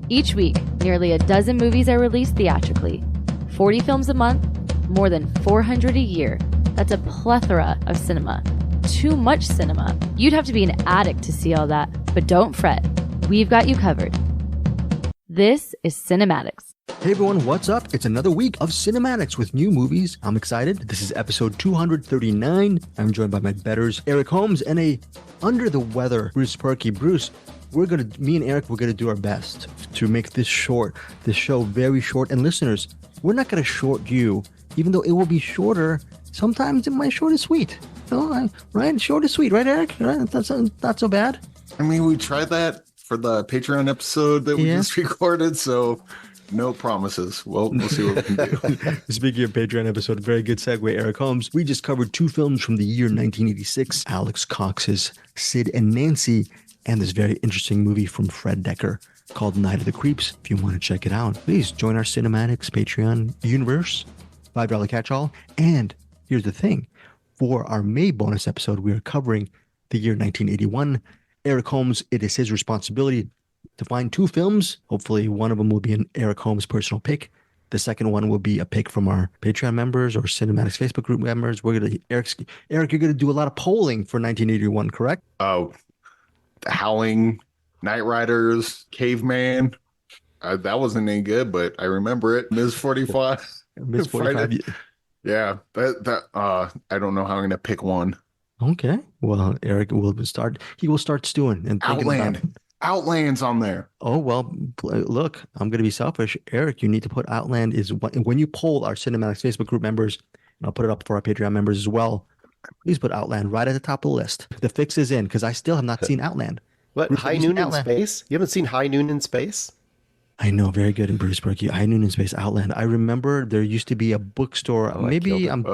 Each week, nearly a dozen movies are released theatrically. 40 films a month, more than 400 a year. That's a plethora of cinema. Too much cinema. You'd have to be an addict to see all that. But don't fret. We've got you covered. This is CinemAddicts. Hey everyone, what's up? It's another week of CinemAddicts with new movies. I'm excited. This is episode 239. I'm joined by my betters, Eric Holmes, and a under the weather Bruce Purkey. Bruce, me and Eric, we're gonna do our best to make this show very short. And listeners, we're not gonna short you, even though it will be shorter. Sometimes it might short is sweet. Right? Short is sweet, right, Eric? Right? That's not so bad. I mean, we tried that for the Patreon episode that we just recorded, so no promises. Well, we'll see what we can do. Speaking of Patreon episode, very good segue, Eric Holmes. We just covered two films from the year 1986, Alex Cox's Sid and Nancy, and this very interesting movie from Fred Decker called Night of the Creeps. If you want to check it out, please join our CinemAddicts Patreon universe, $5 catch-all. And here's the thing. For our May bonus episode, we are covering the year 1981. Eric Holmes, it is his responsibility to find two films. Hopefully one of them will be an Eric Holmes personal pick. The second one will be a pick from our Patreon members or CinemAddicts Facebook group members. Eric, you're going to do a lot of polling for 1981, correct? Oh, Howling, Night Riders, Caveman. That wasn't any good, but I remember it. Ms. 45. Ms. 45. Yeah, I don't know how I'm going to pick one. Okay. Well, Eric will start. He will start stewing and thinking about it. Outland's on there. Oh, well, look, I'm going to be selfish. Eric, you need to put Outland is when you poll our CinemAddicts Facebook group members, and I'll put it up for our Patreon members as well. Please put Outland right at the top of the list. The fix is in because I still have not seen Outland. What? Bruce, High Noon in Space? You haven't seen High Noon in Space? I know, very good in Bruce Purkey. High Noon in Space, Outland. I remember there used to be a bookstore. Maybe I'm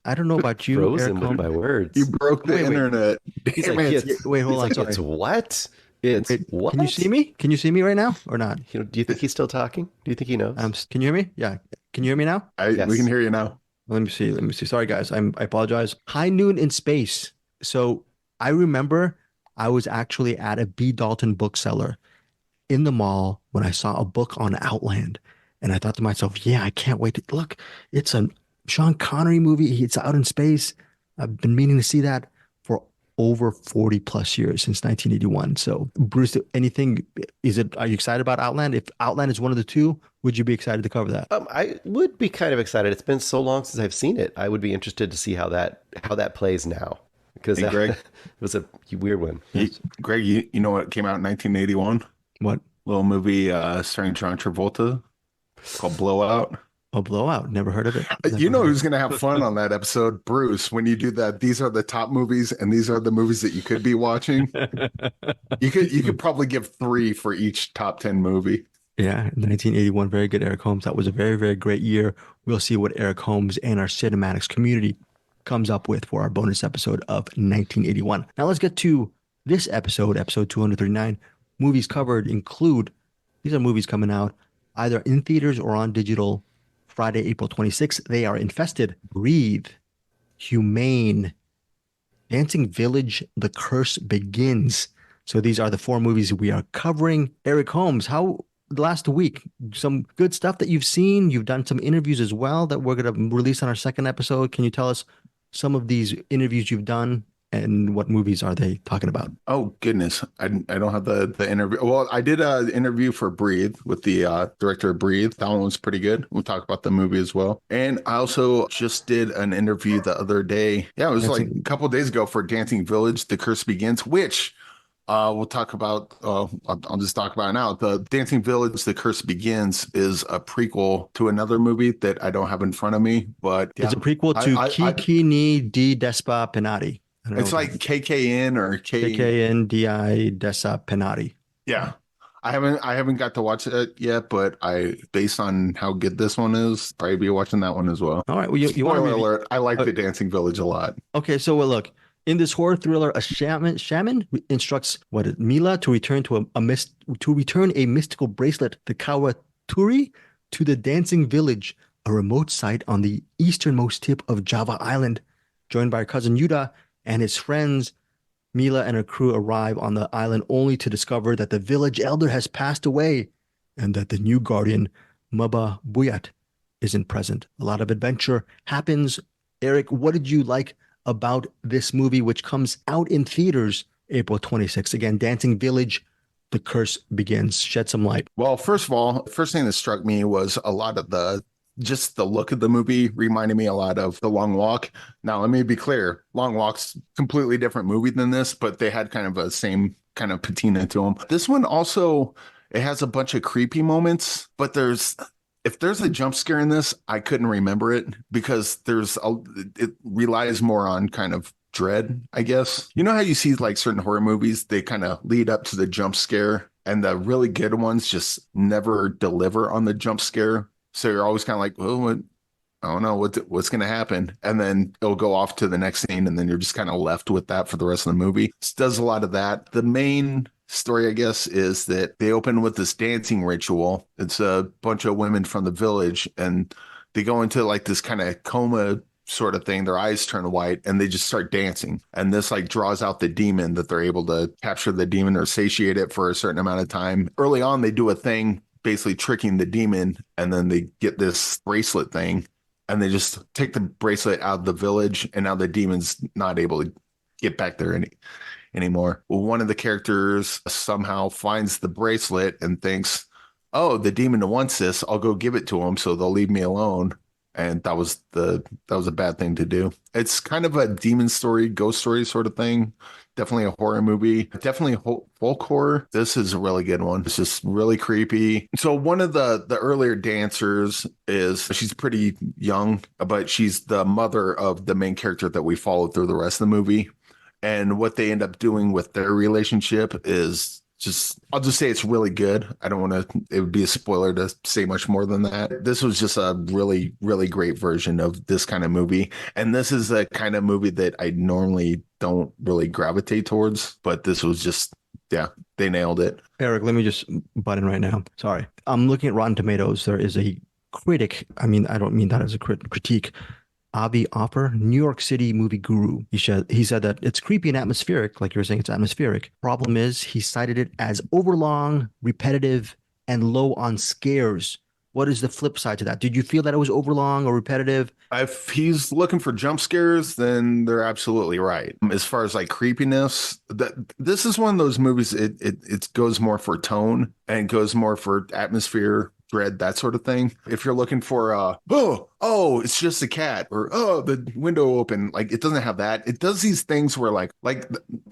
I don't know about you, Frozen Eric. with my words. You broke the internet. He's like, wait, hold on. It's what? It's what? Can you see me? Can you see me right now or not? Do you think he's still talking? Do you think he knows? Can you hear me? Yeah. Can you hear me now? Yes. We can hear you now. Let me see. Sorry, guys. I apologize. High Noon in Space. So I remember I was actually at a B. Dalton bookseller in the mall when I saw a book on Outland. And I thought to myself, yeah, I can't wait to look. It's a Sean Connery movie. It's out in space. I've been meaning to see that for over 40 plus years since 1981. So Bruce, are you excited about Outland? If Outland is one of the two, would you be excited to cover that? I would be kind of excited. It's been so long since I've seen it. I would be interested to see how that plays now. Because Greg, it was a weird one. Greg, you know what came out in 1981? What? Little movie starring John Travolta called Blowout. Oh, Blowout. Never heard of it. You know who's going to have fun on that episode? Bruce, when you do that, these are the top movies and these are the movies that you could be watching. You could probably give 3 for each top 10 movie. Yeah, 1981. Very good, Eric Holmes. That was a very, very great year. We'll see what Eric Holmes and our CinemAddicts community comes up with for our bonus episode of 1981. Now let's get to this episode 239. Movies covered include, these are movies coming out either in theaters or on digital Friday, April 26th. They are Infested, Breathe, Humane, Dancing Village, The Curse Begins. So these are the 4 movies we are covering. Eric Holmes, how last week, some good stuff that you've seen. You've done some interviews as well that we're going to release on our second episode. Can you tell us some of these interviews you've done and what movies are they talking about? Oh, goodness. I don't have the interview. Well, I did an interview for Breathe with the director of Breathe. That one was pretty good. We'll talk about the movie as well. And I also just did an interview the other day. Yeah, it was like a couple of days ago for Dancing Village, The Curse Begins, which we'll talk about. I'll just talk about it now. The Dancing Village, The Curse Begins is a prequel to another movie that I don't have in front of me. But yeah, it's a prequel to Kiki ni di Despa Penati. It's like KKN or KKNDI Desa Penati. Yeah. I haven't got to watch it yet, but based on how good this one is, probably be watching that one as well. All right. Well, you want to alert. I like the Dancing Village a lot. Okay. So look, in this horror thriller, a shaman instructs Mila to return a mystical bracelet, the Kawaturi, to the Dancing Village, a remote site on the easternmost tip of Java Island. Joined by her cousin Yuda and his friends, Mila and her crew arrive on the island only to discover that the village elder has passed away. and that the new guardian, Maba Buyat, isn't present. A lot of adventure happens. Eric, what did you like about this movie, which comes out in theaters April 26th? Again, Dancing Village, The Curse Begins. Shed some light. Well, first of all, first thing that struck me was a lot of just the look of the movie reminded me a lot of The Long Walk. Now, let me be clear. Long Walk's completely different movie than this, but they had kind of a same kind of patina to them. This one also, it has a bunch of creepy moments, but if there's a jump scare in this, I couldn't remember it because it relies more on kind of dread, I guess. You know how you see like certain horror movies, they kind of lead up to the jump scare, and the really good ones just never deliver on the jump scare. So you're always kind of like, oh, I don't know what's going to happen. And then it'll go off to the next scene, and then you're just kind of left with that for the rest of the movie. It does a lot of that. The main story, I guess, is that they open with this dancing ritual. It's a bunch of women from the village, and they go into like this kind of coma sort of thing. Their eyes turn white, and they just start dancing. And this like draws out the demon, that they're able to capture the demon or satiate it for a certain amount of time. Early on, they do a thing basically tricking the demon, and then they get this bracelet thing, and they just take the bracelet out of the village, and now the demon's not able to get back there anymore. Well, one of the characters somehow finds the bracelet and thinks, oh, the demon wants this, I'll go give it to him so they'll leave me alone. And that was a bad thing to do. It's kind of a demon story, ghost story sort of thing. Definitely a horror movie. Definitely folk horror. This is a really good one. It's just really creepy. So one of the earlier dancers she's pretty young, but she's the mother of the main character that we follow through the rest of the movie. And what they end up doing with their relationship is I'll just say it's really good. I don't want to, it would be a spoiler to say much more than that. This was just a really, really great version of this kind of movie. And this is a kind of movie that I normally don't really gravitate towards, but this was just, yeah, they nailed it. Eric, let me just butt in right now. Sorry. I'm looking at Rotten Tomatoes. There is a critic. I mean, I don't mean that as a critique. Avi Offer, New York City movie guru. He said that it's creepy and atmospheric, like you were saying, it's atmospheric. Problem is, he cited it as overlong, repetitive, and low on scares. What is the flip side to that? Did you feel that it was overlong or repetitive? If he's looking for jump scares, then they're absolutely right. As far as like creepiness, this is one of those movies, it goes more for tone and goes more for atmosphere, dread, that sort of thing. If you're looking for oh, it's just a cat, or oh, the window open, like it doesn't have that. It does these things where like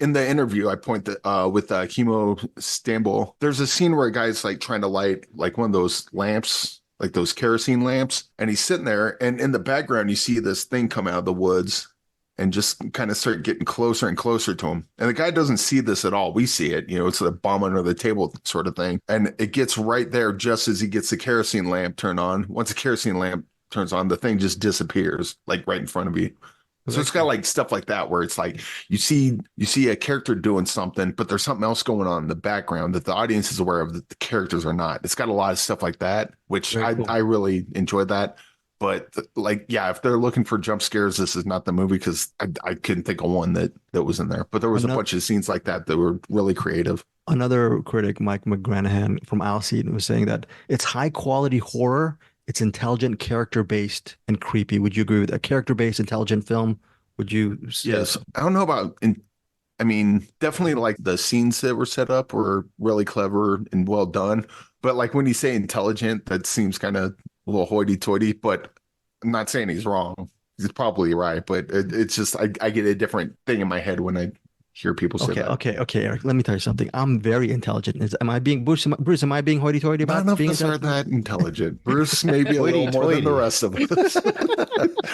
in the interview I with Chemo Stambul, there's a scene where a guy's like trying to light like one of those lamps, like those kerosene lamps, and he's sitting there, and in the background you see this thing come out of the woods and just kind of start getting closer and closer to him. And the guy doesn't see this at all. We see it, it's a bomb under the table sort of thing. And it gets right there just as he gets the kerosene lamp turned on. Once the kerosene lamp turns on, the thing just disappears, like right in front of you. So it's got like stuff like that where it's like you see a character doing something, but there's something else going on in the background that the audience is aware of that the characters are not. It's got a lot of stuff like that, which cool. I really enjoyed that. But like, yeah, if they're looking for jump scares, this is not the movie, because I couldn't think of one that was in there. But there was a bunch of scenes like that were really creative. Another critic, Mike McGranahan from Alcide, was saying that it's high quality horror. It's intelligent, character-based, and creepy. Would you agree with a character-based, intelligent film? Would you say? Yes. I don't know about, definitely like the scenes that were set up were really clever and well done. But like when you say intelligent, that seems kind of a little hoity-toity, but I'm not saying he's wrong. He's probably right, but it's just I get a different thing in my head when I hear people say that. Okay, Eric, let me tell you something. I'm very intelligent. Am I being Bruce? Am I being hoity-toity about None of being us are that intelligent. Bruce may be a little more than the rest of us,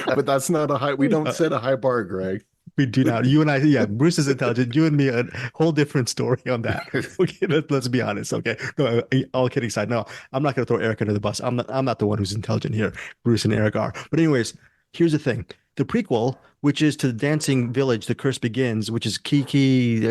but that's not a high. We don't set a high bar, Greg. We do not. You and I, yeah. Bruce is intelligent. You and me, a whole different story on that. Okay, let's be honest. Okay, no, all kidding aside. No, I'm not going to throw Eric under the bus. I'm not the one who's intelligent here. Bruce and Eric are. But anyways, here's the thing: the prequel, which is to the Dancing Village, The Curse Begins, which is KKK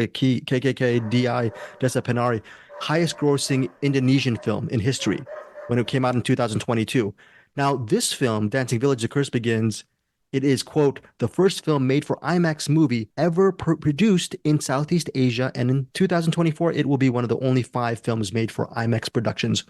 DI Desa Penari, highest grossing Indonesian film in history when it came out in 2022. Now, this film, Dancing Village, The Curse Begins, it is, quote, the first film made for IMAX movie ever produced in Southeast Asia. And in 2024, it will be one of the only 5 films made for IMAX productions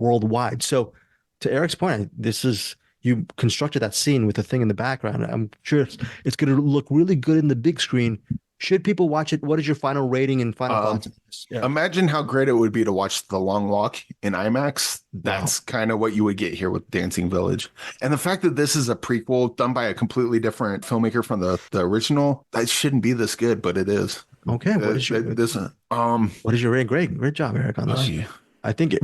worldwide. So to Eric's point, this is, you constructed that scene with the thing in the background. I'm sure it's going to look really good in the big screen. Should people watch it? What is your final rating and final thoughts? Yeah. Imagine how great it would be to watch The Long Walk in IMAX. That's kind of what you would get here with Dancing Village. And the fact that this is a prequel done by a completely different filmmaker from the original, that shouldn't be this good, but it is. Okay. What is your rating? Great job, Eric, on this. Yeah. I think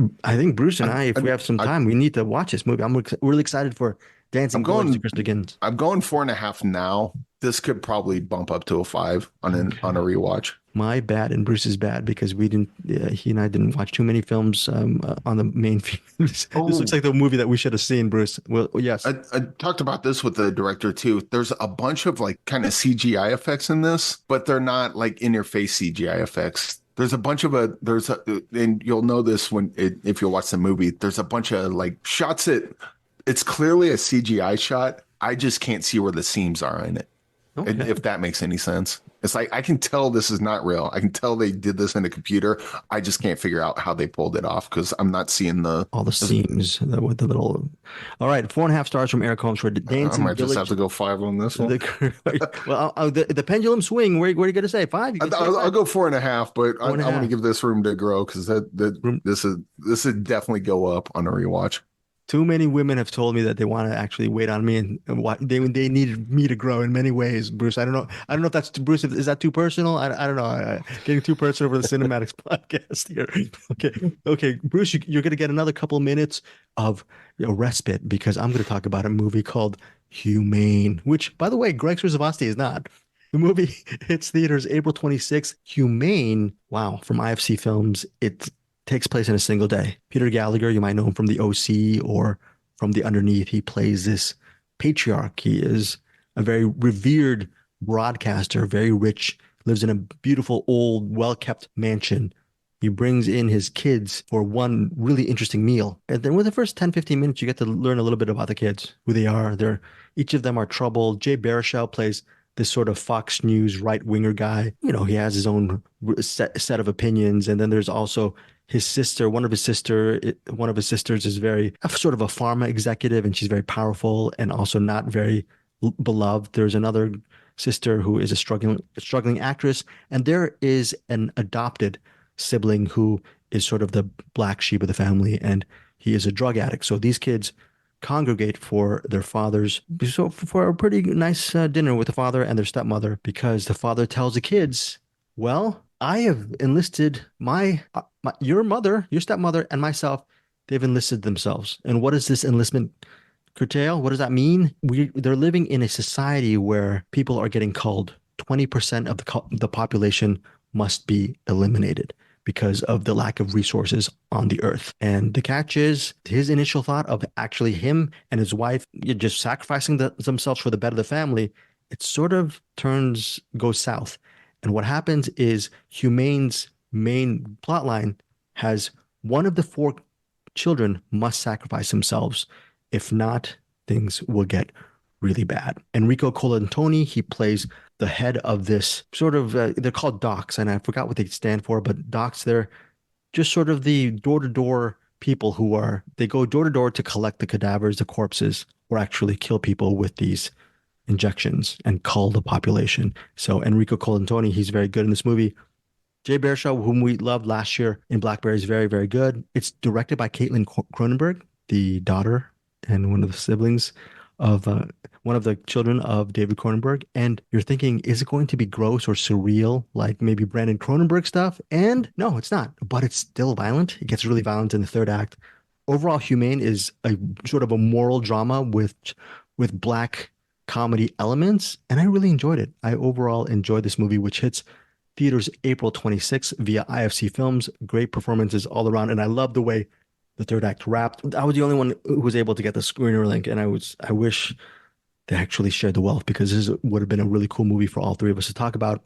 Bruce and if we have some time, we need to watch this movie. I'm really excited for Dancing Village to Chris Begins. I'm going 4.5 now. This could probably bump up to a 5 on a rewatch. My bad and Bruce's bad because we didn't. He and I didn't watch too many films on the main feed. This looks like the movie that we should have seen, Bruce. Well, yes. I talked about this with the director too. There's a bunch of like kind of CGI effects in this, but they're not like in your face CGI effects. There's a bunch of and you'll know this if you watch the movie. There's a bunch of like shots that it's clearly a CGI shot. I just can't see where the seams are in it. Okay. If that makes any sense. It's like, I can tell this is not real. I can tell they did this in a computer. I just can't figure out how they pulled it off because I'm not seeing all the seams with the little. All right, 4.5 stars from Eric Holmes for Dancing I might just have to go 5 on this one. Well, the pendulum swing. Where are you going to say 5? I'll go 4.5, but I want to give this room to grow because this would definitely go up on a rewatch. Too many women have told me that they want to actually wait on me and they needed me to grow in many ways, Bruce. I don't know if that's Bruce. Is that too personal? I don't know. Getting too personal over the CinemAddicts podcast here. Okay, Bruce, you're going to get another couple minutes of respite because I'm going to talk about a movie called Humane, which, by the way, Greg Srzavasti is not. The movie hits theaters April 26th. Humane, wow, from IFC Films. It takes place in a single day. Peter Gallagher, you might know him from The OC or from The Underneath. He plays this patriarch. He is a very revered broadcaster, very rich, lives in a beautiful, old, well-kept mansion. He brings in his kids for one really interesting meal. And then with the first 10, 15 minutes, you get to learn a little bit about the kids, who they are. Each of them are troubled. Jay Baruchel plays this sort of Fox News right-winger guy. He has his own set of opinions. And then there's also his sister. One of his sisters is very sort of a pharma executive, and she's very powerful and also not very beloved. There's another sister who is a struggling actress, and there is an adopted sibling who is sort of the black sheep of the family, and he is a drug addict. So these kids congregate for their fathers, so for a pretty nice dinner with the father and their stepmother, because the father tells the kids, well, I have enlisted your mother, your stepmother, and myself. They've enlisted themselves. And what does this enlistment curtail? What does that mean? They're living in a society where people are getting culled. 20% of the population must be eliminated because of the lack of resources on the earth. And the catch is his initial thought of actually him and his wife just sacrificing themselves for the better of the family. It sort of goes south. And what happens is Humane's main plotline has one of the 4 children must sacrifice themselves. If not, things will get really bad. Enrico Colantoni, he plays the head of this sort of, they're called docs, and I forgot what they stand for, but docs, they're just sort of the door-to-door people they go door-to-door to collect the cadavers, the corpses, or actually kill people with these injections and cull the population. So Enrico Colantoni, he's very good in this movie. Jay Baruchel, whom we loved last year in Blackberry, is very, very good. It's directed by Caitlin Cronenberg, the daughter and one of the siblings of one of the children of David Cronenberg. And you're thinking, is it going to be gross or surreal, like maybe Brandon Cronenberg stuff? And no, it's not, but it's still violent. It gets really violent in the third act. Overall, Humane is a sort of a moral drama with black comedy elements, and I really enjoyed it. I overall enjoyed this movie, which hits theaters April 26th via IFC Films. Great performances all around, and I love the way the third act wrapped. I was the only one who was able to get the screener link, and I wish they actually shared the wealth, because this would have been a really cool movie for all 3 of us to talk about.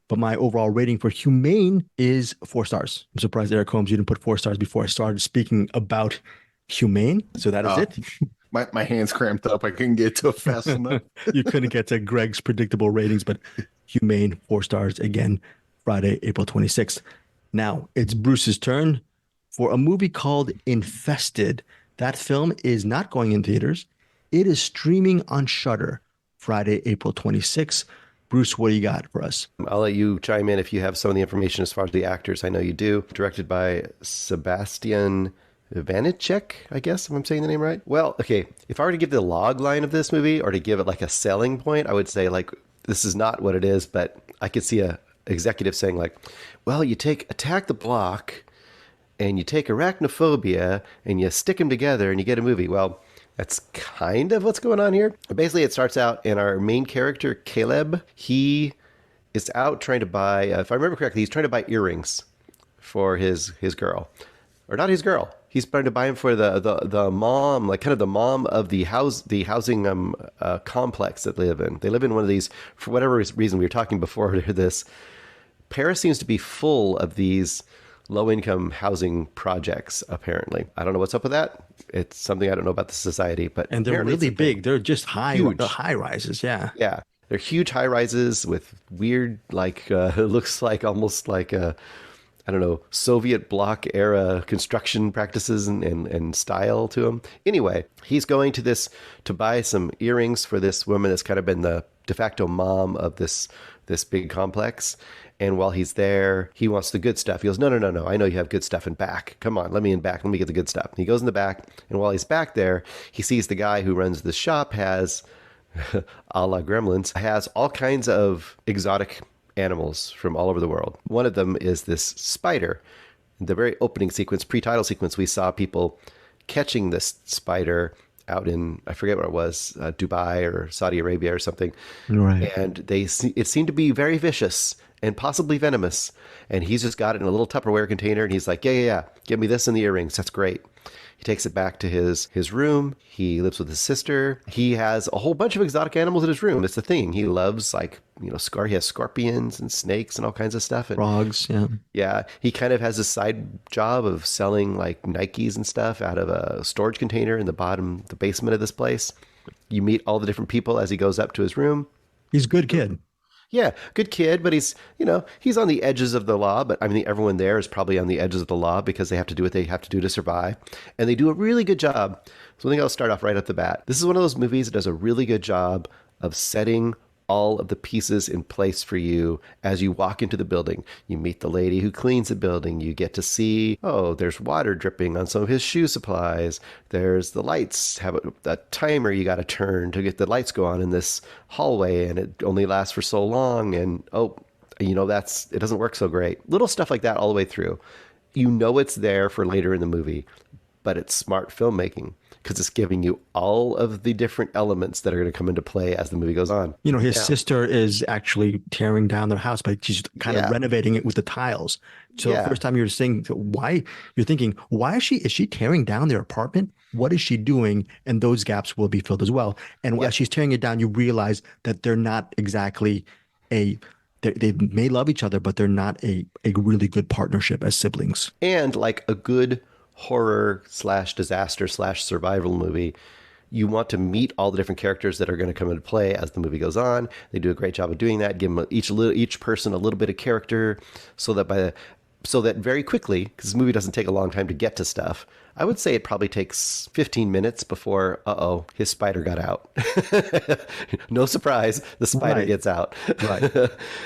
But my overall rating for Humane is 4 stars. I'm surprised, Eric Holmes, you didn't put 4 stars before I started speaking about Humane. So that is it. My hands cramped up. I couldn't get to it fast enough. You couldn't get to Greg's predictable ratings, but Humane, 4 stars again, Friday, April 26th. Now it's Bruce's turn for a movie called Infested. That film is not going in theaters. It is streaming on Shudder Friday, April 26th. Bruce, what do you got for us? I'll let you chime in if you have some of the information as far as the actors. I know you do. Directed by Sebastian Vanicek, I guess, if I'm saying the name right. Well, okay, if I were to give the log line of this movie or to give it like a selling point, I would say like, this is not what it is, but I could see a executive saying like, well, you take Attack the Block and you take Arachnophobia and you stick them together and you get a movie. Well, that's kind of what's going on here. Basically, it starts out in our main character, Caleb. He is out trying to buy, if I remember correctly, he's trying to buy earrings for his girl. Or not his girl. He's trying to buy them for the mom, like kind of the mom of the housing complex that they live in. They live in one of these, for whatever reason, we were talking before this. Paris seems to be full of these low-income housing projects, apparently. I don't know what's up with that. It's something I don't know about the society, but and they're really big. They're just high rises. Yeah. Yeah. They're huge high rises with weird, like, it looks like almost like a, I don't know, Soviet bloc era construction practices and style to them. Anyway, he's going to buy some earrings for this woman that's kind of been the de facto mom of this big complex. And while he's there, he wants the good stuff. He goes, no. I know you have good stuff in back. Come on, let me in back. Let me get the good stuff. And he goes in the back. And while he's back there, he sees the guy who runs the shop has, a la Gremlins, has all kinds of exotic animals from all over the world. One of them is this spider. In the very opening sequence, pre-title sequence, we saw people catching this spider out in, I forget what it was, Dubai or Saudi Arabia or something. Right. And it seemed to be very vicious and possibly venomous. And he's just got it in a little Tupperware container. And he's like, yeah. Give me this and the earrings. That's great. He takes it back to his room. He lives with his sister. He has a whole bunch of exotic animals in his room. It's the thing. He loves, like, he has scorpions and snakes and all kinds of stuff. And frogs, yeah. Yeah. He kind of has a side job of selling like Nikes and stuff out of a storage container in the basement of this place. You meet all the different people as he goes up to his room. He's a good kid. Yeah, good kid, but he's on the edges of the law. But I mean, everyone there is probably on the edges of the law because they have to do what they have to do to survive. And they do a really good job. So I think I'll start off right off the bat. This is one of those movies that does a really good job of setting all of the pieces in place for you as you walk into the building. You meet the lady who cleans the building. You get to see, there's water dripping on some of his shoe supplies. There's the lights, have a timer you got to turn to get the lights go on in this hallway, and it only lasts for so long. And, it doesn't work so great. Little stuff like that all the way through. You know it's there for later in the movie, but it's smart filmmaking, because it's giving you all of the different elements that are going to come into play as the movie goes on. His sister is actually tearing down their house, but she's kind of renovating it with the tiles. So the first time you're thinking, why is she tearing down their apartment? What is she doing? And those gaps will be filled as well. And while she's tearing it down, you realize that they're not exactly they may love each other, but they're not a really good partnership as siblings. And like a good horror / disaster / survival movie, you want to meet all the different characters that are going to come into play as the movie goes on. They do a great job of doing that. Give them each person a little bit of character, so that very quickly, because this movie doesn't take a long time to get to stuff. I would say it probably takes 15 minutes before, his spider got out. No surprise, the spider gets out.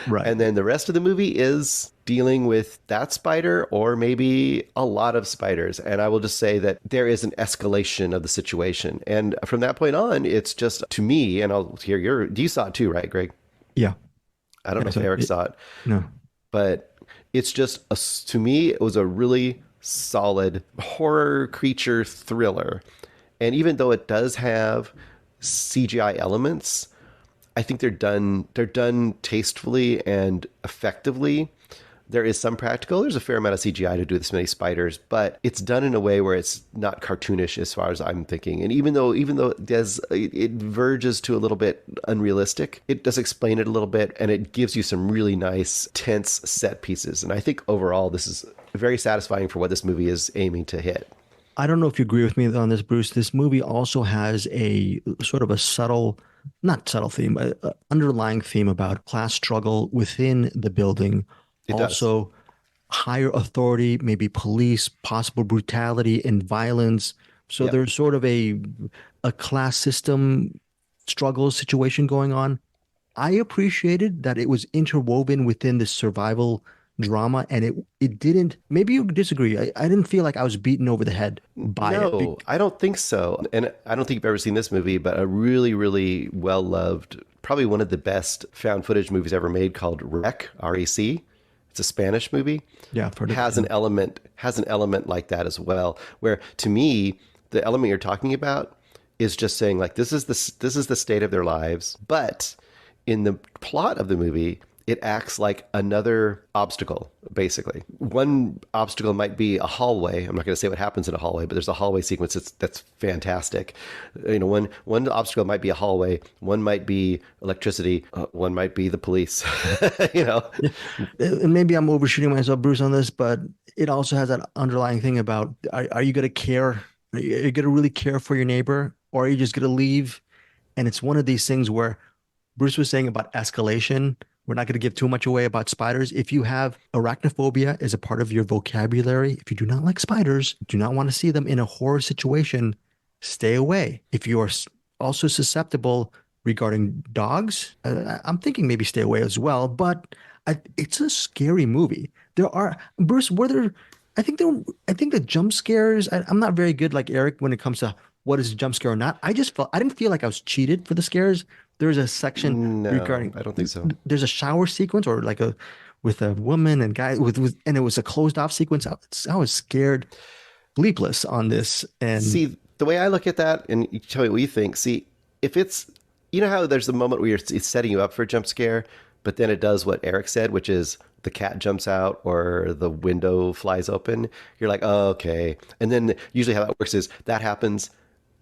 Right. And then the rest of the movie is dealing with that spider, or maybe a lot of spiders. And I will just say that there is an escalation of the situation. And from that point on, it's just, to me, and I'll hear you saw it too, right, Greg? Yeah. I don't know if Eric saw it. No. But it's just, to me, it was a really solid horror creature thriller. And even though it does have CGI elements, I think they're done tastefully and effectively. There is some practical. There's a fair amount of CGI to do this many spiders, but it's done in a way where it's not cartoonish as far as I'm thinking. And even though it verges to a little bit unrealistic, it does explain it a little bit, and it gives you some really nice, tense set pieces. And I think overall, this is very satisfying for what this movie is aiming to hit. I don't know if you agree with me on this, Bruce. This movie also has a sort of a not subtle theme, but underlying theme about class struggle within the building. It also higher authority, maybe police, possible brutality and violence. So Yep. there's sort of a class system struggle situation going on. I appreciated that it was interwoven within the survival drama, and it didn't. Maybe you disagree. I didn't feel like I was beaten over the head by it. No, I don't think so. And I don't think you've ever seen this movie, but a really, really well loved, probably one of the best found footage movies ever made, called Rec, REC. It's a Spanish movie. Yeah, I've heard of has it. an element like that as well, where to me, the element you're talking about is just saying like this is the state of their lives, but in the plot of the movie, it acts like another obstacle, basically. One obstacle might be a hallway. I'm not going to say what happens in a hallway, but there's a hallway sequence that's fantastic. You know, one obstacle might be a hallway, one might be electricity, one might be the police, you know? And maybe I'm overshooting myself, Bruce, on this, but it also has that underlying thing about are you going to care? Are you going to really care for your neighbor, or are you just going to leave? And it's one of these things where Bruce was saying about escalation. We're not going to give too much away about spiders. If you have arachnophobia as a part of your vocabulary, if you do not like spiders, do not want to see them in a horror situation, stay away. If you are also susceptible regarding dogs, I'm thinking maybe stay away as well. But it's a scary movie. There are, Bruce, were there, I think the jump scares, I'm not very good like Eric when it comes to what is a jump scare or not. I didn't feel like I was cheated for the scares. There's a section No, regarding, I don't think so. there's a shower sequence or like with a woman and guy and it was a closed off sequence. I was scared, sleepless on this. And See, the way I look at that, and you tell me what you think. See, if it's, you know how there's a moment where it's setting you up for a jump scare, but then it does what Eric said, which is the cat jumps out or the window flies open. You're like, oh, okay. And then usually how that works is that happens,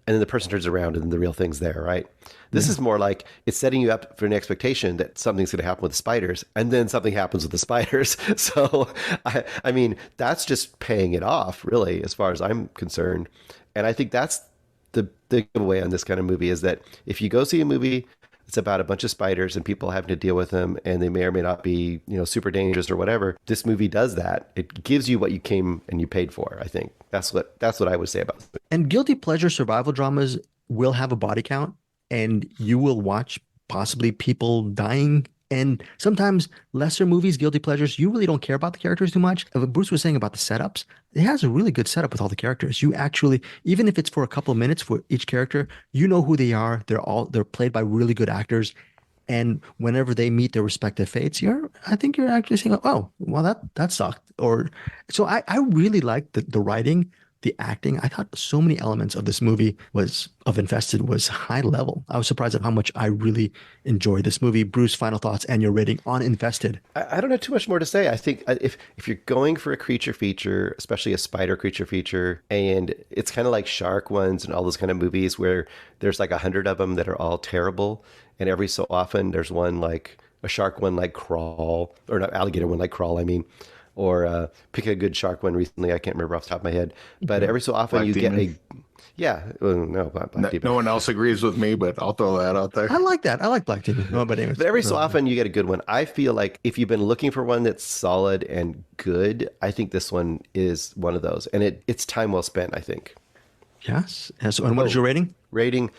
and then the person turns around and the real thing's there, right? This is more like it's setting you up for an expectation that something's going to happen with the spiders, and then something happens with the spiders. So, I mean, that's just paying it off, really, as far as I'm concerned. And I think that's the giveaway on this kind of movie is that if you go see a movie it's about a bunch of spiders and people having to deal with them, and they may or may not be, you know, super dangerous or whatever. This movie does that. It gives you what you came and you paid for. I think that's what I would say about it. And guilty pleasure survival dramas will have a body count, and you will watch possibly people dying. And sometimes lesser movies, guilty pleasures, you really don't care about the characters too much. Bruce was saying about the setups. It has a really good setup with all the characters. You actually, even if it's for a couple of minutes for each character, you know who they are. They're played by really good actors. And whenever they meet their respective fates, I think you're actually saying, oh, well, that sucked. Or so I really liked the writing, the acting. I thought so many elements of this movie of Infested was high level. I was surprised at how much I really enjoyed this movie. Bruce, final thoughts and your rating on Infested. I don't have too much more to say. I think if you're going for a creature feature, especially a spider creature feature, and it's kind of like shark ones and all those kind of movies where there's like 100 of them that are all terrible, and every so often there's one like a shark one like Crawl, or not alligator one like Crawl, I mean. Or pick a good shark one recently. I can't remember off the top of my head. But every so often Black you Demon. get a... Yeah. No, Black Demon. No one else agrees with me, but I'll throw that out there. I like that. I like Black Demon. No, but anyways, But every so often you get a good one. I feel like if you've been looking for one that's solid and good, I think this one is one of those. And it's time well spent, I think. Yes. So, and what is your rating? Rating,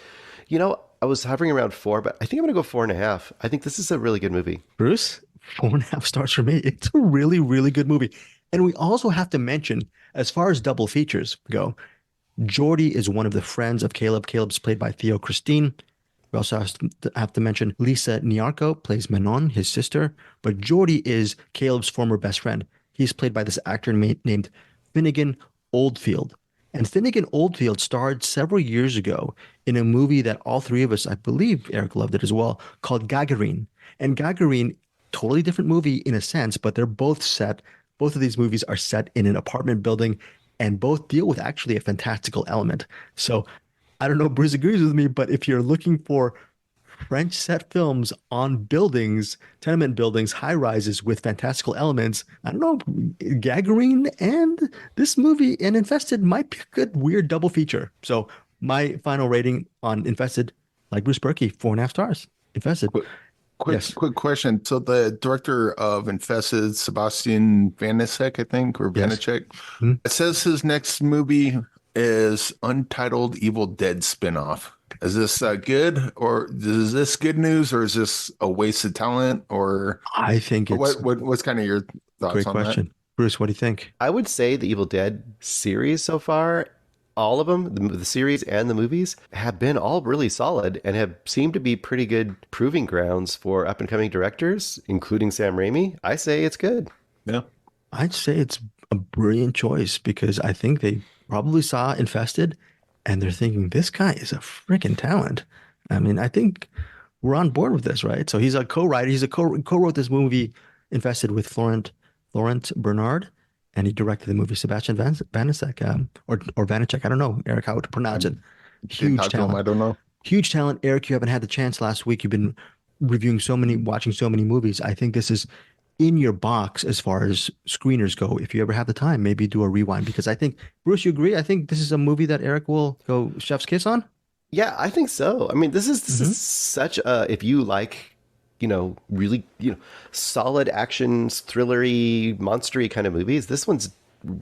you know, I was hovering around 4, but I think I'm going to go 4.5. I think this is a really good movie. Bruce, 4.5 stars for me. It's a really, really good movie. And we also have to mention, as far as double features go, Jordy is one of the friends of Caleb. Caleb's played by Theo Christine. We also have to mention Lisa Nyarko plays Manon, his sister. But Jordy is Caleb's former best friend. He's played by this actor named Finnegan Oldfield. And Finnegan Oldfield starred several years ago in a movie that all three of us, I believe Eric loved it as well, called Gagarine. And Gagarine, totally different movie in a sense, but they're both set. Both of these movies are set in an apartment building and both deal with actually a fantastical element. So I don't know if Bruce agrees with me, but if you're looking for French set films on buildings, tenement buildings, high rises with fantastical elements, I don't know, Gagarine and this movie and Infested might be a good, weird double feature. So my final rating on Infested, like Bruce Purkey, 4.5 stars. Infested. Yes. Quick question. So the director of Infested, Sebastian Vanicek, I think, or Yes. Vanacek, Hmm. it says his next movie is Untitled Evil Dead spinoff. Is this good, or is this good news, or is this a wasted talent, or I think it's what's kind of your thoughts great on that? question. Bruce, what do you think? I would say the Evil Dead series so far, all of them, the series and the movies, have been all really solid and have seemed to be pretty good proving grounds for up and coming directors, including Sam Raimi. I say it's good. Yeah. I'd say it's a brilliant choice because I think they probably saw Infested and they're thinking, this guy is a freaking talent. I mean, I think we're on board with this, right? So he's a co-writer. He's a co-wrote this movie Infested with Florent Bernard, and he directed the movie Sebastian Vanacek, or Vanacek. I don't know, Eric, how to pronounce it. Didn't Huge talk to him. I talent. don't know. Huge talent. Eric, you haven't had the chance last week. You've been watching so many movies. I think this is in your box as far as screeners go. If you ever have the time, maybe do a rewind because I think, Bruce, you agree? I think this is a movie that Eric will go chef's kiss on. Yeah, I think so. I mean, this is such a, if you like, really, solid actions, thrillery, monstery kind of movies, this one's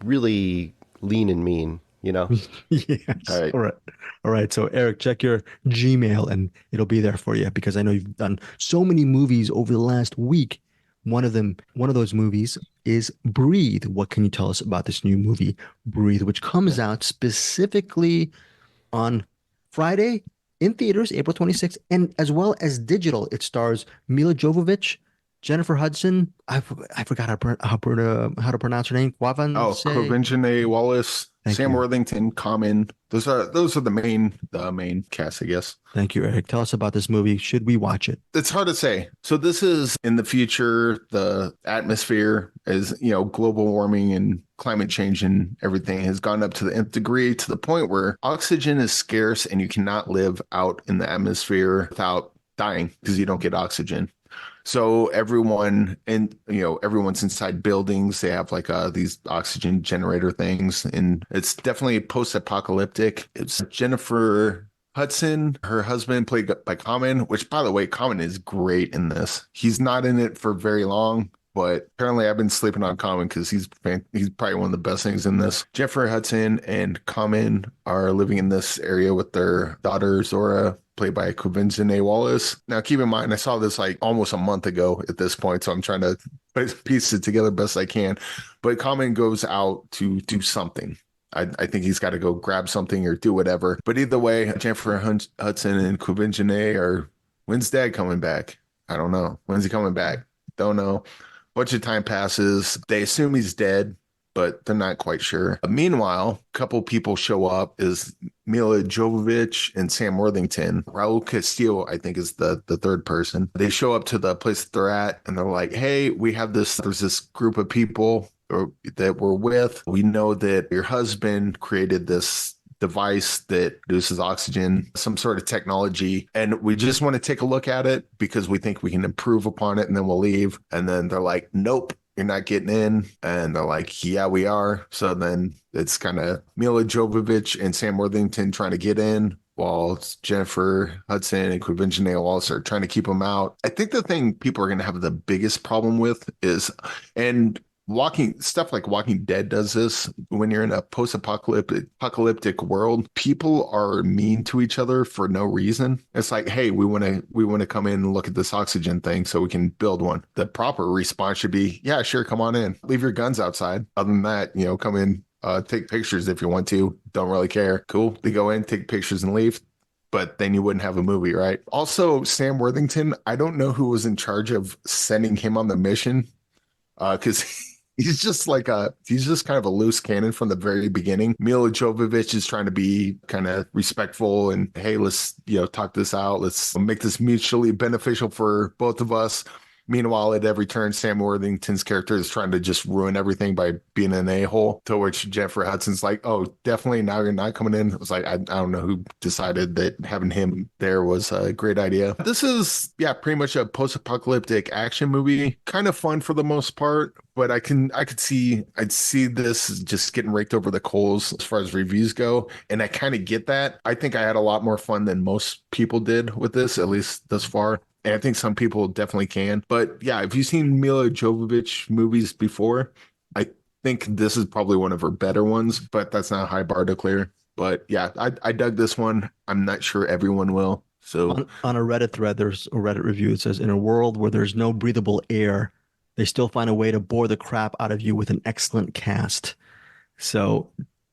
really lean and mean, Yes. All right. All right. All right. So Eric, check your Gmail and it'll be there for you because I know you've done so many movies over the last week. One of those movies is Breathe. What can you tell us about this new movie, Breathe, which comes out specifically on Friday in theaters, April 26th, and as well as digital. It stars Mila Jovovich, Jennifer Hudson. I forgot how to pronounce her name. Oh, Covention Wallace, Thank Sam you. Worthington, Common. Those are the main cast, I guess. Thank you, Eric. Tell us about this movie. Should we watch it? It's hard to say. So this is in the future. The atmosphere is, global warming and climate change and everything has gone up to the nth degree to the point where oxygen is scarce and you cannot live out in the atmosphere without dying because you don't get oxygen. So everyone's inside buildings. They have like these oxygen generator things, and it's definitely post-apocalyptic. It's Jennifer Hudson, her husband, played by Common, which, by the way, Common is great in this. He's not in it for very long, but apparently I've been sleeping on Common because he's probably one of the best things in this. Jennifer Hudson and Common are living in this area with their daughter, Zora, played by Covention Wallace. Now, keep in mind, I saw this like almost a month ago at this point, so I'm trying to piece it together best I can. But Common goes out to do something. I think he's got to go grab something or do whatever. But either way, Jennifer Hudson and Covention are, when's Dad coming back? I don't know. When's he coming back? Don't know. Bunch of time passes. They assume he's dead, but they're not quite sure. Meanwhile, a couple people show up is Mila Jovovich and Sam Worthington. Raul Castillo, I think, is the third person. They show up to the place that they're at and they're like, hey, there's this group of people that we're with. We know that your husband created this device that produces oxygen, some sort of technology, and we just want to take a look at it because we think we can improve upon it and then we'll leave. And then they're like, nope, you're not getting in. And they're like, yeah, we are. So then it's kind of Mila Jovovich and Sam Worthington trying to get in while Jennifer Hudson and Covention Wallace are trying to keep them out. I think the thing people are going to have the biggest problem with is, and stuff like Walking Dead does this, when you're in a post-apocalyptic world, people are mean to each other for no reason. It's like, hey, we want to come in and look at this oxygen thing so we can build one. The proper response should be, yeah, sure, come on in. Leave your guns outside. Other than that, come in, take pictures if you want to. Don't really care. Cool. They go in, take pictures and leave. But then you wouldn't have a movie, right? Also, Sam Worthington, I don't know who was in charge of sending him on the mission because he's just kind of a loose cannon from the very beginning. Mila Jovovich is trying to be kind of respectful and, hey, let's, talk this out. Let's make this mutually beneficial for both of us. Meanwhile, at every turn, Sam Worthington's character is trying to just ruin everything by being an a-hole, to which Jennifer Hudson's like, oh, definitely, now you're not coming in. It was like, I don't know who decided that having him there was a great idea. This is, pretty much a post-apocalyptic action movie. Kind of fun for the most part, but I'd see this just getting raked over the coals as far as reviews go. And I kind of get that. I think I had a lot more fun than most people did with this, at least thus far. And I think some people definitely can. But yeah, if you've seen Mila Jovovich movies before, I think this is probably one of her better ones, but that's not a high bar to clear. But yeah, I dug this one. I'm not sure everyone will. So On a Reddit thread, there's a Reddit review. It says, in a world where there's no breathable air, they still find a way to bore the crap out of you with an excellent cast. So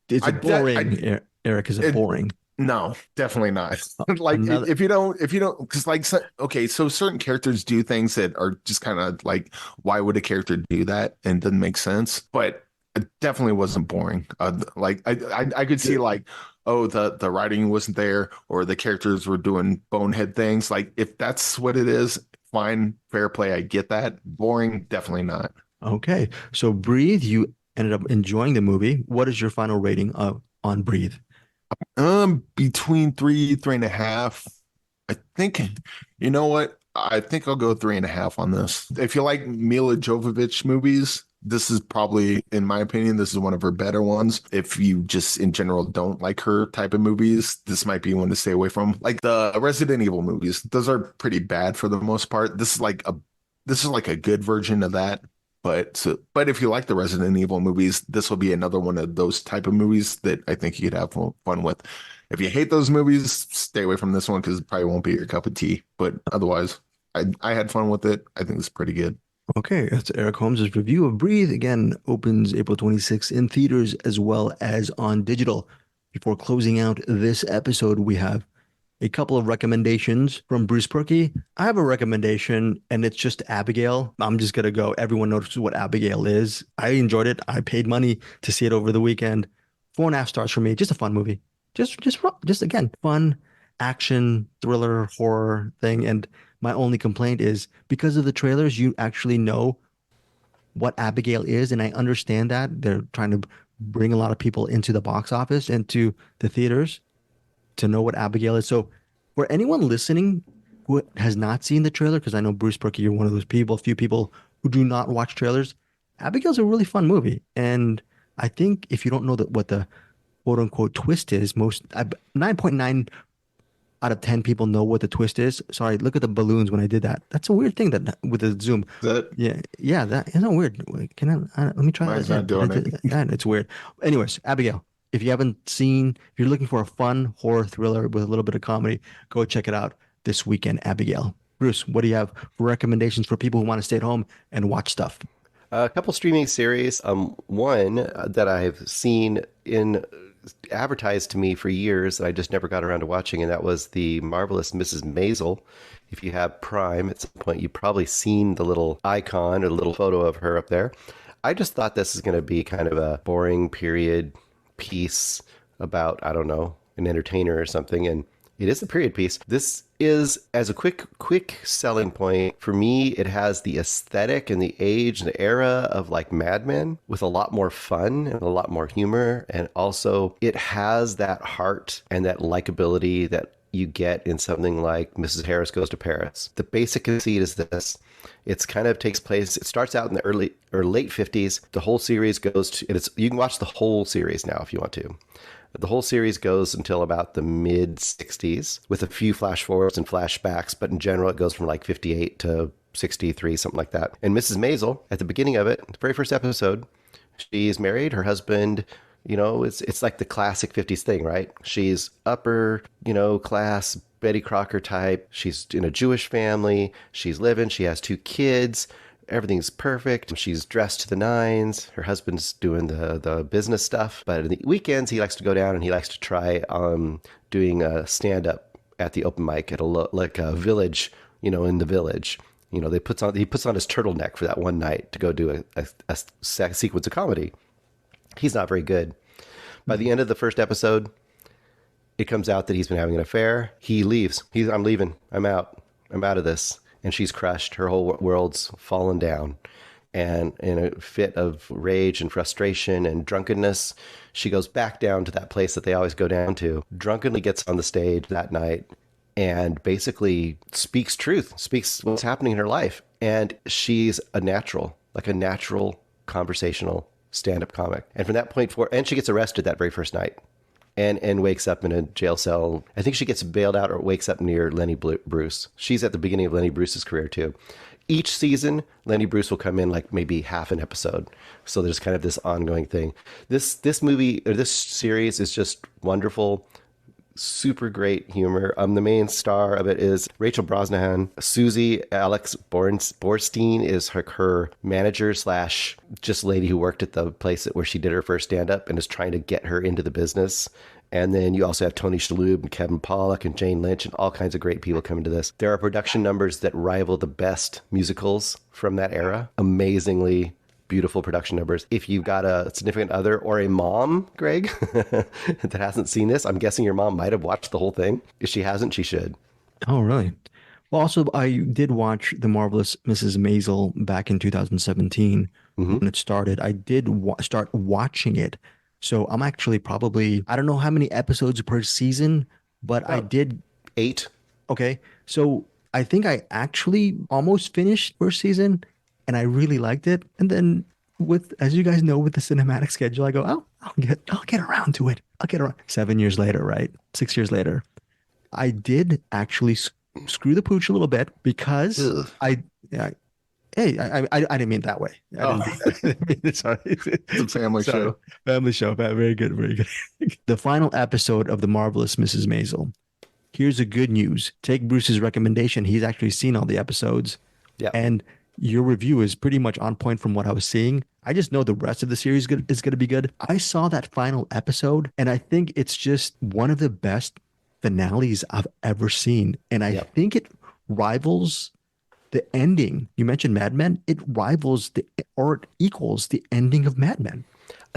is it boring, Eric? Is it boring? No, definitely not. Like Another, if you don't, because like, okay, so certain characters do things that are just kind of like, why would a character do that? And it doesn't make sense. But it definitely wasn't boring. Like I could see like, oh, the writing wasn't there, or the characters were doing bonehead things. Like if that's what it is, fine, fair play. I get that. Boring, definitely not. okay. So Breathe, you ended up enjoying the movie. What is your final rating on Breathe? Between 3.5. I think, you know what? I think I'll go 3.5 on this. If you like Mila Jovovich movies, this is probably, in my opinion, this is one of her better ones. If you just in general don't like her type of movies, this might be one to stay away from. Like the Resident Evil movies, those are pretty bad for the most part. This is like a good version of that. But if you like the Resident Evil movies, this will be another one of those type of movies that I think you could have fun with. If you hate those movies, stay away from this one because it probably won't be your cup of tea. But otherwise, I had fun with it. I think it's pretty good. Okay, that's Eric Holmes' review of Breathe. Again, opens April 26th in theaters as well as on digital. Before closing out this episode, we have a couple of recommendations from Bruce Purkey. I have a recommendation, and it's just Abigail. I'm just gonna go. Everyone knows what Abigail is. I enjoyed it. I paid money to see it over the weekend. 4.5 stars for me. Just a fun movie. Just again, fun action thriller horror thing. And my only complaint is because of the trailers, you actually know what Abigail is, and I understand that they're trying to bring a lot of people into the box office, into the theaters, to know what Abigail is. So for anyone listening who has not seen the trailer, because I know Bruce Purkey, you're one of those people, few people who do not watch trailers, Abigail's a really fun movie. And I think if you don't know what the quote unquote twist is, 9.9 out of 10 people know what the twist is. Sorry, look at the balloons when I did that. That's a weird thing that with the zoom. Yeah, that isn't weird. Let me try Mine's that not doing it. It's weird. Anyways, Abigail, if you're looking for a fun horror thriller with a little bit of comedy, go check it out this weekend, Abigail. Bruce, what do you have for recommendations for people who want to stay at home and watch stuff? A couple streaming series. One that I've seen advertised to me for years that I just never got around to watching, and that was the marvelous Mrs. Maisel. If you have Prime, at some point you've probably seen the little icon or the little photo of her up there. I just thought this is going to be kind of a boring period piece about, I don't know, an entertainer or something, and it is a period piece. This is, as a quick selling point, for me, it has the aesthetic and the age and the era of like Mad Men with a lot more fun and a lot more humor. And also it has that heart and that likability that you get in something like Mrs. Harris Goes to Paris. The basic conceit is this. It's kind of takes place, it starts out in the early or late 50s. The whole series goes to, you can watch the whole series now if you want to. The whole series goes until about the mid 60s with a few flash forwards and flashbacks, but in general, it goes from like 58 to 63, something like that. And Mrs. Maisel, at the beginning of it, the very first episode, she's married. Her husband, it's like the classic 50s thing, right? She's upper, class, Betty Crocker type. She's in a Jewish family. She's living. She has 2 kids. Everything's perfect. She's dressed to the nines. Her husband's doing the business stuff. But in the weekends, he likes to go down and he likes to try doing a stand-up at the open mic at a village, in the village. He puts on his turtleneck for that one night to go do a sequence of comedy. He's not very good. By the end of the first episode, it comes out that he's been having an affair. He leaves. I'm leaving. I'm out. I'm out of this. And she's crushed. Her whole world's fallen down. And in a fit of rage and frustration and drunkenness, she goes back down to that place that they always go down to, drunkenly gets on the stage that night and basically speaks truth, speaks what's happening in her life. And she's a natural conversational stand-up comic. And from that point forward, and she gets arrested that very first night. and wakes up in a jail cell. I think she gets bailed out or wakes up near Lenny Bruce. She's at the beginning of Lenny Bruce's career too. Each season, Lenny Bruce will come in like maybe half an episode. So there's kind of this ongoing thing. This movie or this series is just wonderful. Super great humor. The main star of it is Rachel Brosnahan. Susie Alex Borstein is her manager slash just lady who worked at the place where she did her first stand-up and is trying to get her into the business. And then you also have Tony Shalhoub and Kevin Pollak and Jane Lynch and all kinds of great people coming to this. There are production numbers that rival the best musicals from that era. Amazingly beautiful production numbers. If you've got a significant other or a mom, Greg, that hasn't seen this, I'm guessing your mom might have watched the whole thing. If she hasn't, she should. Oh, really? Well, also, I did watch The Marvelous Mrs. Maisel back in 2017 when it started. I did start watching it. So I'm actually probably, I don't know how many episodes per season, but I did 8. Okay. So I think I actually almost finished first season and I really liked it. And then as you guys know, with the cinematic schedule, I go, oh, I'll get around to it. I'll get around. 7 years later, right? 6 years later, I did actually screw the pooch a little bit because I didn't mean it that way. Sorry. It's a family show. Family show. Very good. Very good. The final episode of The Marvelous Mrs. Maisel. Here's the good news. Take Bruce's recommendation. He's actually seen all the episodes. Yeah. And your review is pretty much on point from what I was seeing. I just know the rest of the series is going to be good. I saw that final episode, and I think it's just one of the best finales I've ever seen. And I think it rivals the ending. You mentioned Mad Men. It rivals or it equals the ending of Mad Men.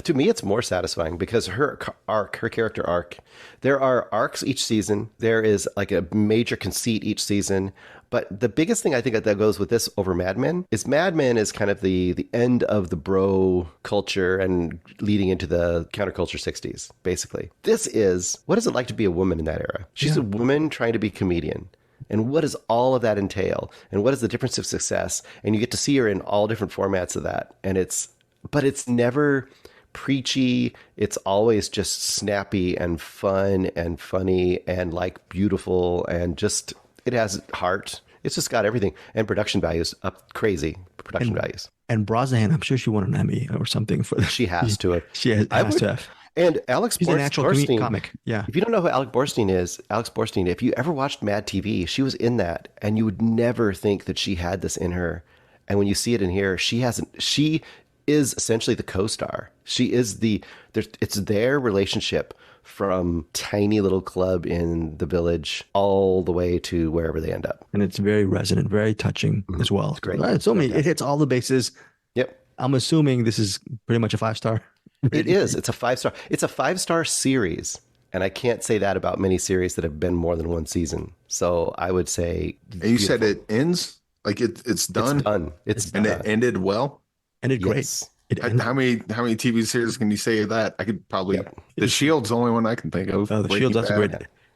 To me, it's more satisfying because her character arc, there are arcs each season. There is like a major conceit each season. But the biggest thing I think that goes with this over Mad Men is kind of the end of the bro culture and leading into the counterculture 60s, basically. This is, what is it like to be a woman in that era? She's a woman trying to be a comedian. And what does all of that entail? And what is the difference of success? And you get to see her in all different formats of that. And it's never preachy. It's always just snappy and fun and funny and like beautiful and just, it has heart. It's just got everything. And production values up crazy production values. And Brosnahan, I'm sure she won an Emmy or something for that. She has to have. She has to have. And Alex She's an actual Borstein, comic. Yeah. If you don't know who Alex Borstein is, if you ever watched Mad TV, she was in that, and you would never think that she had this in her. And when you see it in here, she is essentially the co-star. She is it's their relationship from tiny little club in the village all the way to wherever they end up. And it's very resonant, very touching as well. It's great. It hits all the bases. Yep. I'm assuming this is pretty much a 5-star. It is. It's a 5-star. It's a 5-star series. And I can't say that about many series that have been more than one season. So I would say. And you said it ends? Like it's done? It's done. It's done. And it ended well? Ended great. Yes. How many TV series can you say that? I could probably. The Shield's the only one I can think of. Oh, The Shield's, that's great.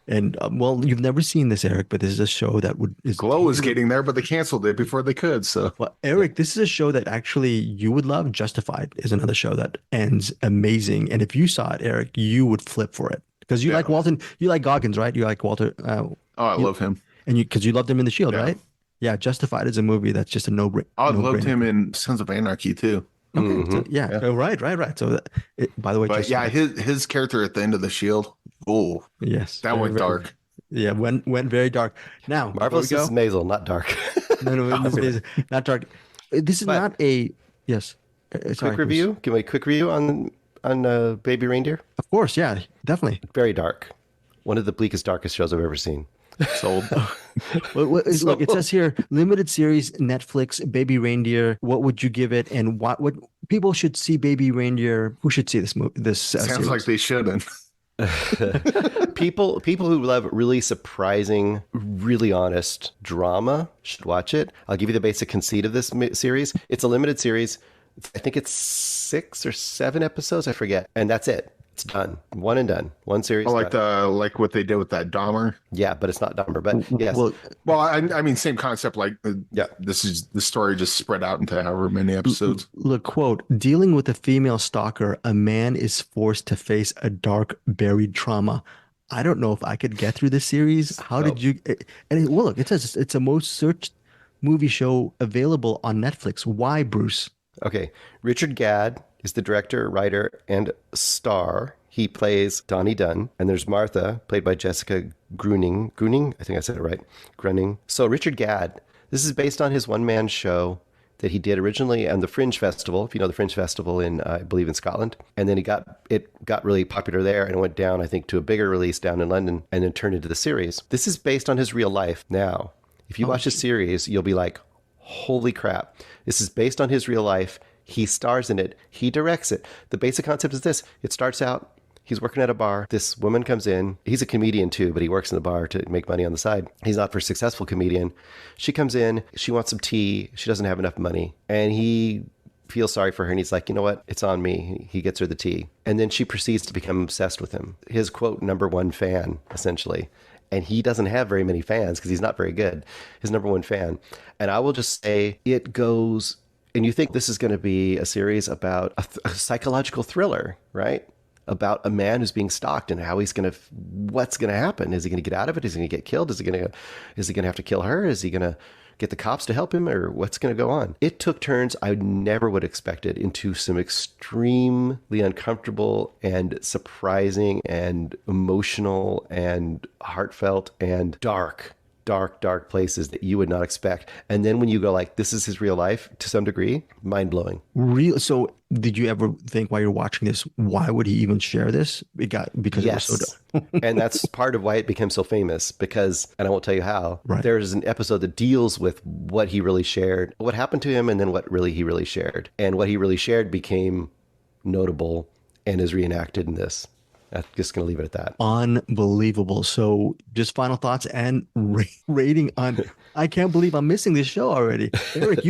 And well, you've never seen this, Eric, but this is a show that Glow is getting there, but they canceled it before they could. So, well, Eric, this is a show that actually you would love. Justified is another show that ends amazing, and if you saw it, Eric, you would flip for it because you like Walton, you like Goggins, right? You like Walter. I love him, and because you loved him in The Shield, right? Yeah, Justified is a movie that's just a no-brainer. I loved him in Sons of Anarchy too. Okay, so, right. So, by the way, but his character at the end of The Shield. Oh, yes, that went dark. Yeah, went very dark. Now, Marvelous Mrs. Maisel, not dark. no, not dark. This is not a yes. Quick review. Give me a quick review on Baby Reindeer. Of course, yeah, definitely. Very dark. One of the bleakest, darkest shows I've ever seen. Sold. Look, it says here, limited series, Netflix, Baby Reindeer. What would you give it? And what people should see Baby Reindeer? Who should see this movie? Sounds series? Like they shouldn't. People who love really surprising, really honest drama should watch it. I'll give you the basic conceit of this series. It's a limited series. I think it's 6 or 7 episodes. I forget. And that's it. It's done. One and done. One series. Oh, like done. like what they did with that Dahmer. Yeah, but it's not Dahmer. But yes. Well, I mean, same concept. Like, Yeah. this is the story just spread out into however many episodes. Look, quote, dealing with a female stalker, a man is forced to face a dark, buried trauma. I don't know if I could get through this series. How did you? Well, look, it says it's a most searched movie show available on Netflix. Why, Bruce? Okay. Richard Gadd is the director, writer, and star. He plays Donnie Dunn. And there's Martha, played by Jessica Gruning. Gruning? I think I said it right. Grunning. So Richard Gadd, this is based on his one-man show that he did originally on the Fringe Festival, if you know the Fringe Festival in, I believe, in Scotland. And then it got really popular there, and it went down, I think, to a bigger release down in London, and then turned into the series. This is based on his real life. Now, if you watch the series, you'll be like, holy crap. This is based on his real life. He stars in it. He directs it. The basic concept is this. It starts out, he's working at a bar. This woman comes in. He's a comedian too, but he works in the bar to make money on the side. He's not a very successful comedian. She comes in. She wants some tea. She doesn't have enough money. And he feels sorry for her. And he's like, you know what? It's on me. He gets her the tea. And then she proceeds to become obsessed with him. His, quote, number one fan, essentially. And he doesn't have very many fans because he's not very good. His number one fan. And I will just say it goes... And you think this is going to be a series about a psychological thriller, right? About a man who's being stalked and how what's going to happen? Is he going to get out of it? Is he going to get killed? Is he going to have to kill her? Is he going to get the cops to help him, or what's going to go on? It took turns I never would have expected into some extremely uncomfortable and surprising and emotional and heartfelt and dark places that you would not expect. And then when you go like, this is his real life to some degree, mind-blowing. So did you ever think while you're watching this, why would he even share this? Because yes. It was so dope. And that's part of why it became so famous, because, and I won't tell you how, right. There's an episode that deals with what he really shared, what happened to him, and then he really shared. And what he really shared became notable and is reenacted in this. I'm just going to leave it at that. Unbelievable. So just final thoughts and rating on, I can't believe I'm missing this show already. Eric,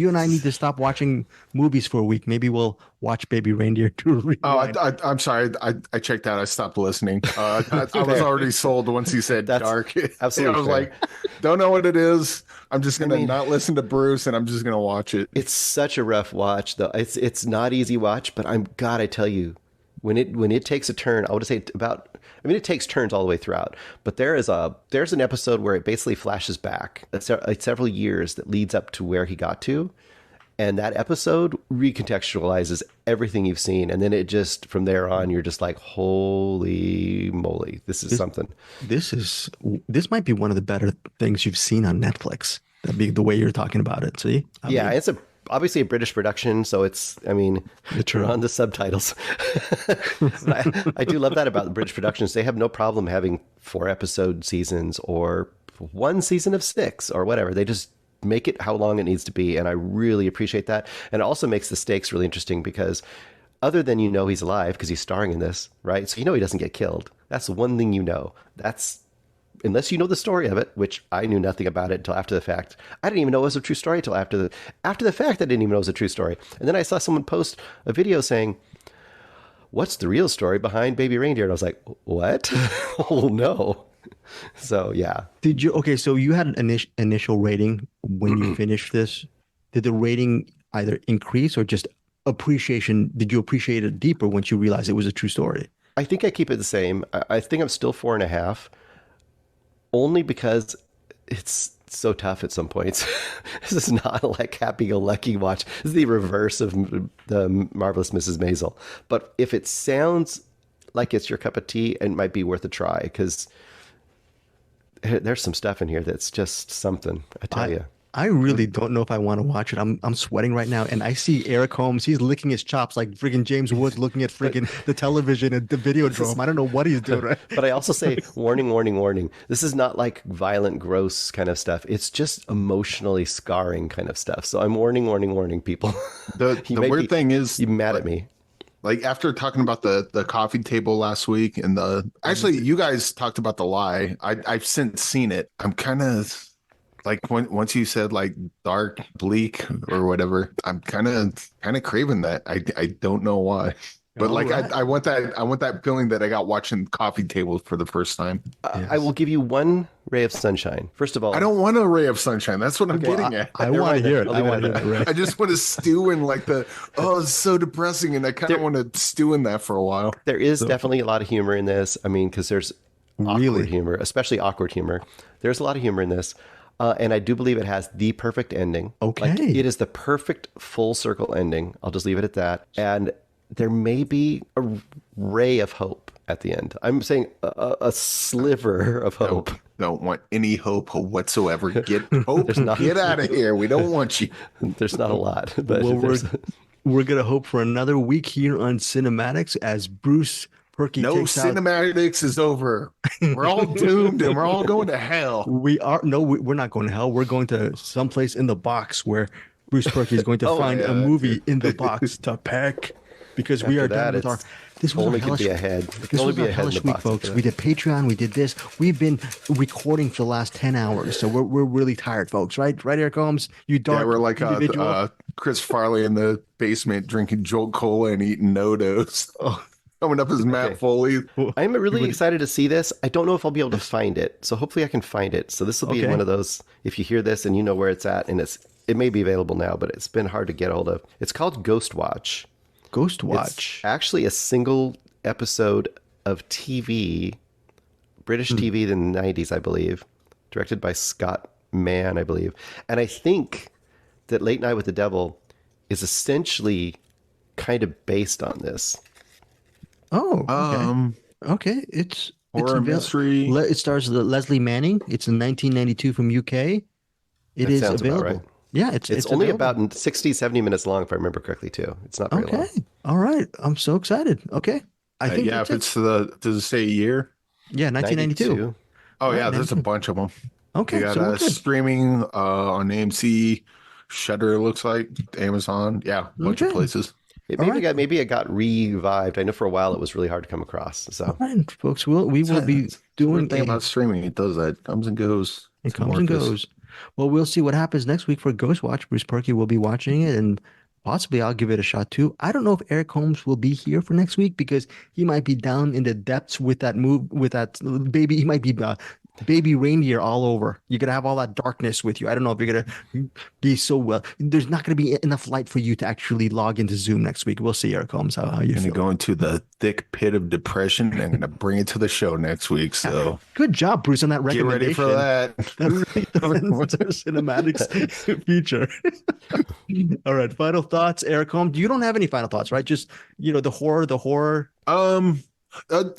you and I need to stop watching movies for a week. Maybe we'll watch Baby Reindeer to I'm sorry. I checked out. I stopped listening. I was already sold once he said dark. Absolutely. I was like, don't know what it is. I'm just going to not listen to Bruce, and I'm just going to watch it. It's such a rough watch, though. It's not easy watch, but I tell you, when it takes a turn, I would say it takes turns all the way throughout, but there's an episode where it basically flashes back several years that leads up to where he got to. And that episode recontextualizes everything you've seen. And then it just, from there on, you're just like, holy moly, this is something. This might be one of the better things you've seen on Netflix. That'd be the way you're talking about it. See? It's obviously a British production, so turn on the subtitles. I do love that about the British productions. They have no problem having 4-episode seasons or 1 season of 6 or whatever. They just make it how long it needs to be, and I really appreciate that. And it also makes the stakes really interesting because other than he's alive because he's starring in this, right? So he doesn't get killed. That's the one thing you know. That's unless you know the story of it, which I knew nothing about it until after the fact. I didn't even know it was a true story until after the fact. I didn't even know it was a true story. And then I saw someone post a video saying, "What's the real story behind Baby Reindeer?" And I was like, "What? Oh no!" So yeah. Did you? Okay, so you had an initial rating when you finished this. Did the rating either increase or just appreciation? Did you appreciate it deeper once you realized it was a true story? I think I keep it the same. I think I'm still 4.5. Only because it's so tough at some points. This is not like happy-go-lucky watch. This is the reverse of the Marvelous Mrs. Maisel. But if it sounds like it's your cup of tea, it might be worth a try because there's some stuff in here that's just something, I tell you. I really don't know if I want to watch it. I'm sweating right now, and I see Eric Holmes. He's licking his chops like friggin' James Woods looking at friggin' the television at the Videodrome. I don't know what he's doing, right? But I also say, warning, warning, warning. This is not like violent, gross kind of stuff. It's just emotionally scarring kind of stuff. So I'm warning, warning, warning people. The weird thing is, you're mad at me. Like after talking about the coffee table last week and actually you guys talked about The Lie. I've since seen it. I'm kind of like once you said like dark, bleak or whatever, I'm kind of craving that. I don't know why. But All right. I want that feeling that I got watching Coffee Table for the first time. I will give you one ray of sunshine. First of all, I don't want a ray of sunshine. That's what I'm getting at. I want to hear it. I want to hear it, Ray. I just want to stew in like it's so depressing, and I kind of want to stew in that for a while. there is definitely a lot of humor in this. I mean, because there's awkward Really? humor, especially awkward humor. There's a lot of humor in this. And I do believe it has the perfect ending. Okay. Like, it is the perfect full circle ending. I'll just leave it at that. And there may be a ray of hope at the end. I'm saying a sliver of hope. Don't want any hope whatsoever. Get hope. Get out of here. We don't want you. There's not a lot. But Well, there's- we're gonna hope for another week here on CinemAddicts as Bruce Purkey No, takes out. CinemAddicts is over. We're all doomed and we're all going to hell. We're not going to hell. We're going to someplace in the box where Bruce Purkey is going to find a movie in the box to peck, because we are done with our. This was only our could be hellish, ahead. this was our hellish week, folks. We We did Patreon. We did this. We've been recording for the last 10 hours, so we're really tired, folks. Right, Eric Holmes? You dark. Yeah, we're like individual. Chris Farley in the basement drinking Jolt Cola and eating No-Dos. Coming up as Matt Foley. I'm really excited to see this. I don't know if I'll be able to find it, so hopefully I can find it. So this will be one of those, if you hear this and you know where it's at, and it may be available now, but it's been hard to get hold of. It's called Ghost Watch. Ghost Watch. It's actually a single episode of TV, British TV in the 90s, I believe, directed by Scott Mann, I believe. And I think that Late Night with the Devil is essentially kind of based on this. Oh, okay. Okay, it's Horror mystery. It stars Leslie Manning. It's in 1992 from UK. It is sounds about available. right. Yeah, It's only available. about 60, 70 minutes long, if I remember correctly, too. It's not very long. Okay. All right. I'm so excited. Okay. I think Yeah, that's if it. it's does it say a year? Yeah, 1992. 92. Oh, yeah, Right, there's a bunch of them. Okay, You got so we're good. streaming on AMC, Shudder, it looks like, Amazon. Yeah, a bunch of Okay. places. Maybe it got revived. I know for a while it was really hard to come across. So All right, folks, we will be doing One thing about streaming, it does that. Comes and goes. it comes and goes. Well, we'll see what happens next week for Ghost Watch. Bruce Purkey will be watching it, and possibly I'll give it a shot too. I don't know if Eric Holmes will be here for next week because he might be down in the depths with that baby. He might be Baby Reindeer all over. You're gonna have all that darkness with you. I don't know if you're gonna be so well. There's not gonna be enough light for you to actually log into Zoom next week. We'll see, Eric Holmes, how you I'm feel. gonna go into the thick pit of depression and I'm gonna bring it to the show next week. So Good job, Bruce, on that get ready recommendation. for that. That really defends our cinematics feature. All right, final thoughts, Eric Holmes. You don't have any final thoughts, right? Just the horror.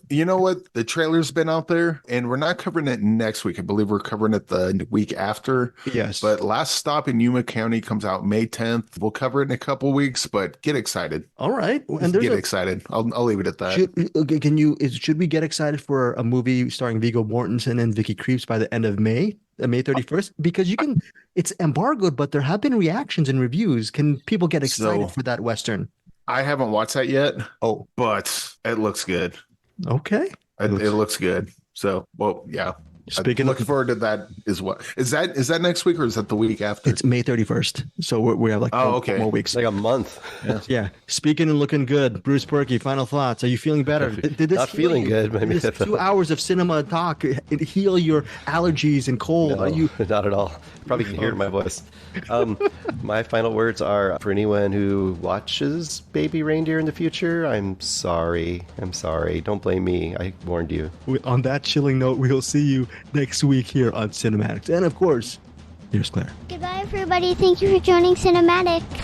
You know what? The trailer's been out there, and we're not covering it next week. I believe we're covering it the week after. Yes, But Last Stop in Yuma County comes out May 10th. We'll cover it in a couple weeks, but get excited. all right. And there's Get excited. I'll leave it at that. should we get excited for a movie starring Viggo Mortensen and Vicky Krieps by the end of May 31st? Because it's embargoed, but there have been reactions and reviews. Can people get excited for that Western? I haven't watched that yet. Oh, but it looks good. okay. It looks good. So, well, yeah. Looking forward to that. Is that next week or is that the week after? It's May 31st. So we have like four more weeks. it's like a month. Yeah. Speaking and looking good. Bruce Purkey, final thoughts. Are you feeling better? Did this Not heal feeling you? good. Did this 2 hours of cinema talk heal your allergies and cold? No, Are you? not at all. Probably can hear it in my voice. My final words are for anyone who watches Baby Reindeer in the future. I'm sorry. Don't blame me. I warned you. On that chilling note, we'll see you next week here on CinemAddicts. And of course, here's Claire. Goodbye, everybody. Thank you for joining CinemAddicts.